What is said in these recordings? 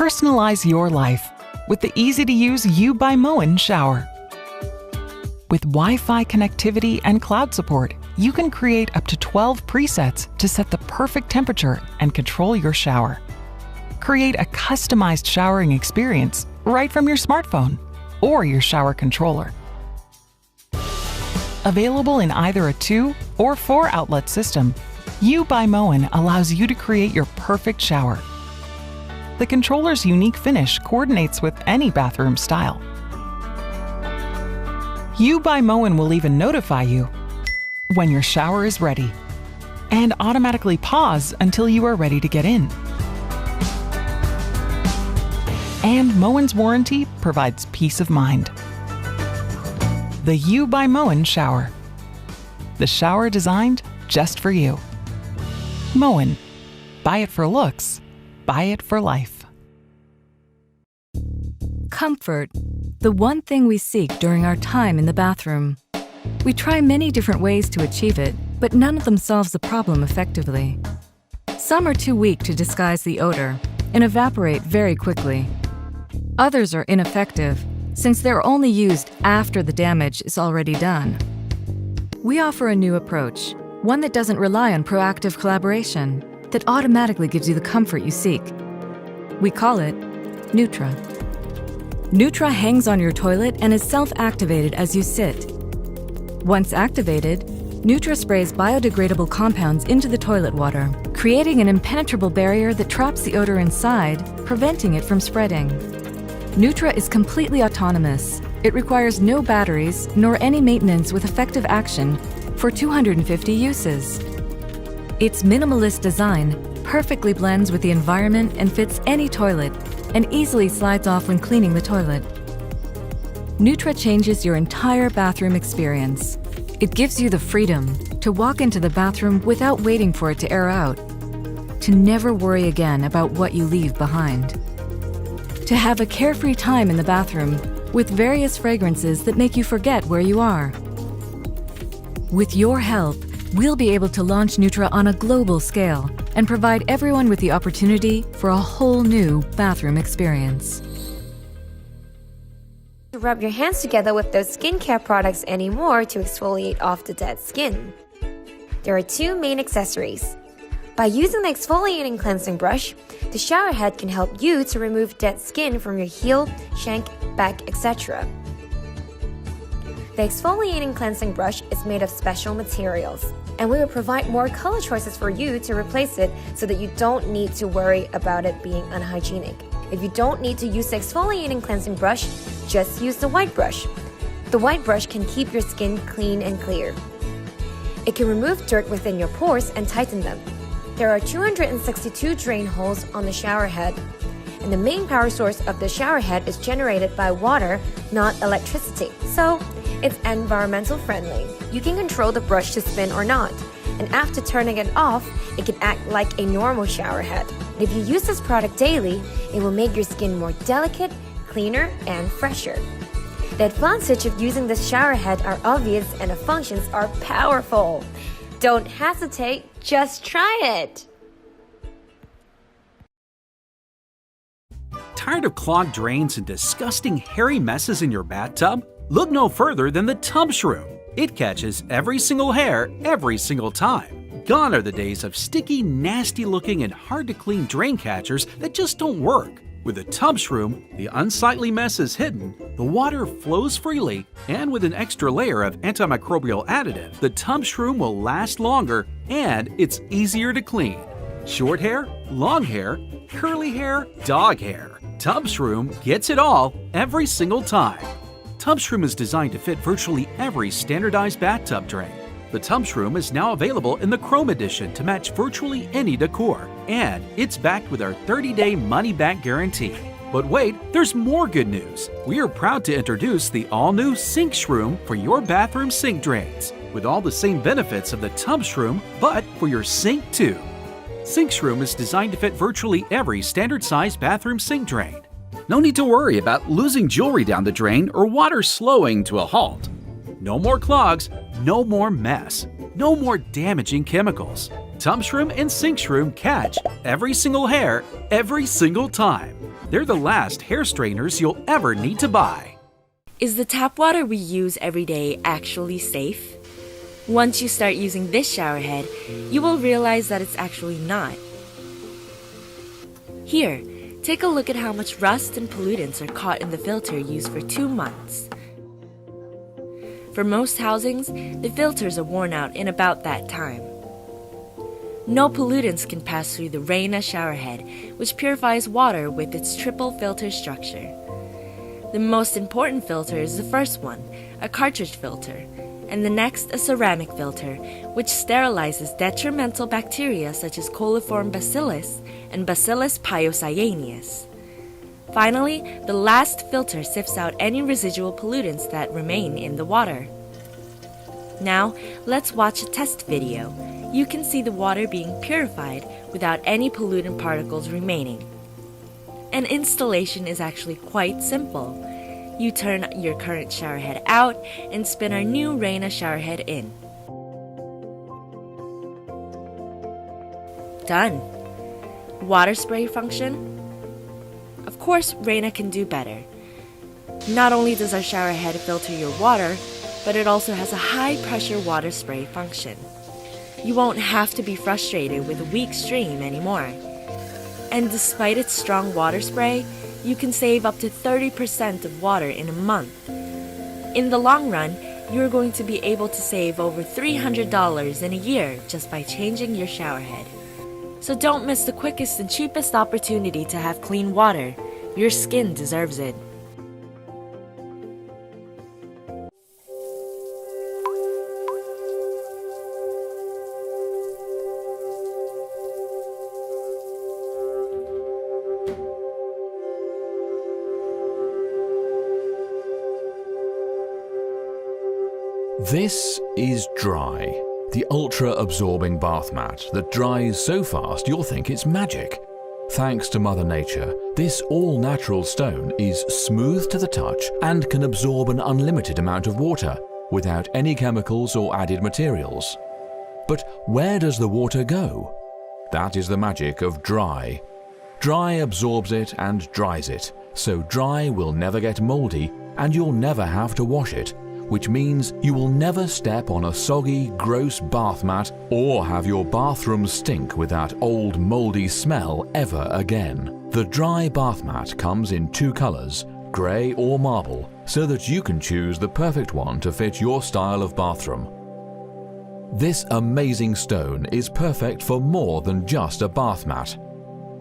Personalize your life with the easy-to-use U by Moen shower. With Wi-Fi connectivity and cloud support, you can create up to 12 presets to set the perfect temperature and control your shower. Create a customized showering experience right from your smartphone or your shower controller. Available in either a 2 or 4 outlet system, U by Moen allows you to create your perfect shower. The controller's unique finish coordinates with any bathroom style. U by Moen will even notify you when your shower is ready and automatically pause until you are ready to get in. And Moen's warranty provides peace of mind. The U by Moen shower. The shower designed just for you. Moen. Buy it for looks. Buy it for life. Comfort. The one thing we seek during our time in the bathroom. We try many different ways to achieve it, but none of them solves the problem effectively. Some are too weak to disguise the odor and evaporate very quickly. Others are ineffective, since they're only used after the damage is already done. We offer a new approach, one that doesn't rely on proactive collaboration, that automatically gives you the comfort you seek. We call it Neutra. Neutra hangs on your toilet and is self-activated as you sit. Once activated, Neutra sprays biodegradable compounds into the toilet water, creating an impenetrable barrier that traps the odor inside, preventing it from spreading. Neutra is completely autonomous. It requires no batteries nor any maintenance with effective action for 250 uses. Its minimalist design perfectly blends with the environment and fits any toilet and easily slides off when cleaning the toilet. Neutra changes your entire bathroom experience. It gives you the freedom to walk into the bathroom without waiting for it to air out, to never worry again about what you leave behind. To have a carefree time in the bathroom with various fragrances that make you forget where you are. With your help, we'll be able to launch Neutra on a global scale and provide everyone with the opportunity for a whole new bathroom experience. Rub your hands together with those skincare products anymore to exfoliate off the dead skin. There are 2 main accessories. By using the exfoliating cleansing brush, the shower head can help you to remove dead skin from your heel, shank, back, etc. The exfoliating cleansing brush is made of special materials, and we will provide more color choices for you to replace it so that you don't need to worry about it being unhygienic. If you don't need to use the exfoliating cleansing brush, just use the white brush. The white brush can keep your skin clean and clear. It can remove dirt within your pores and tighten them. There are 262 drain holes on the shower head, and the main power source of the shower head is generated by water, not electricity, so it's environmental friendly. You can control the brush to spin or not, and after turning it off, it can act like a normal shower head. If you use this product daily, it will make your skin more delicate, cleaner, and fresher. The advantage of using this shower head are obvious and the functions are powerful. Don't hesitate, just try it! Tired of clogged drains and disgusting hairy messes in your bathtub? Look no further than the Tub Shroom. It catches every single hair every single time. Gone are the days of sticky, nasty-looking and hard-to-clean drain catchers that just don't work. With the Tub Shroom, the unsightly mess is hidden, the water flows freely, and with an extra layer of antimicrobial additive, the Tub Shroom will last longer and it's easier to clean. Short hair, long hair, curly hair, dog hair. Tub Shroom gets it all every single time. Tub Shroom is designed to fit virtually every standardized bathtub drain. The Tub Shroom is now available in the Chrome Edition to match virtually any decor, and it's backed with our 30-day money-back guarantee. But wait, there's more good news. We are proud to introduce the all-new Sink Shroom for your bathroom sink drains, with all the same benefits of the Tub Shroom, but for your sink too. Sink Shroom is designed to fit virtually every standard-sized bathroom sink drain. No need to worry about losing jewelry down the drain or water slowing to a halt. No more clogs, no more mess, no more damaging chemicals. Tub Shroom and Sink Shroom catch every single hair every single time. They're the last hair straighteners you'll ever need to buy. Is the tap water we use every day actually safe? Once you start using this shower head, you will realize that it's actually not. Here, take a look at how much rust and pollutants are caught in the filter used for 2 months. For most housings, the filters are worn out in about that time. No pollutants can pass through the Reina showerhead, which purifies water with its triple filter structure. The most important filter is the first one, a cartridge filter, and the next a ceramic filter, which sterilizes detrimental bacteria such as coliform bacillus and Bacillus pyocyaneus. Finally, the last filter sifts out any residual pollutants that remain in the water. Now, let's watch a test video. You can see the water being purified without any pollutant particles remaining. An installation is actually quite simple. You turn your current showerhead out and spin our new Reina showerhead in. Done. Water spray function? Of course, Reina can do better. Not only does our showerhead filter your water, but it also has a high-pressure water spray function. You won't have to be frustrated with a weak stream anymore. And despite its strong water spray, you can save up to 30% of water in a month. In the long run, you're going to be able to save over $300 in a year just by changing your showerhead. So don't miss the quickest and cheapest opportunity to have clean water. Your skin deserves it. This is Dry, the ultra-absorbing bath mat that dries so fast you'll think it's magic. Thanks to Mother Nature, this all-natural stone is smooth to the touch and can absorb an unlimited amount of water without any chemicals or added materials. But where does the water go? That is the magic of Dry. Dry absorbs it and dries it, so Dry will never get moldy and you'll never have to wash it, which means you will never step on a soggy, gross bath mat or have your bathroom stink with that old moldy smell ever again. The Dry bath mat comes in 2 colors, grey or marble, so that you can choose the perfect one to fit your style of bathroom. This amazing stone is perfect for more than just a bath mat.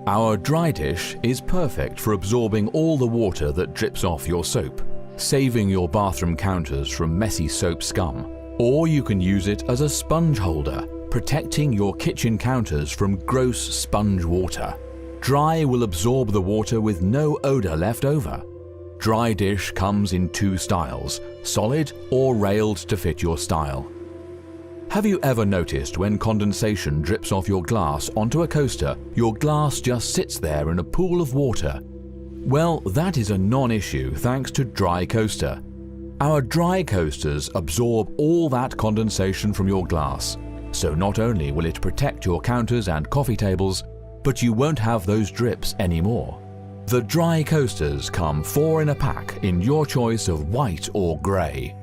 Our Dry dish is perfect for absorbing all the water that drips off your soap, saving your bathroom counters from messy soap scum. Or you can use it as a sponge holder, protecting your kitchen counters from gross sponge water. Dry will absorb the water with no odor left over. Dry dish comes in 2 styles, solid or railed to fit your style. Have you ever noticed when condensation drips off your glass onto a coaster, your glass just sits there in a pool of water? Well, that is a non-issue thanks to Dry Coaster. Our Dry coasters absorb all that condensation from your glass, so not only will it protect your counters and coffee tables, but you won't have those drips anymore. The Dry coasters come 4 in a pack in your choice of white or grey.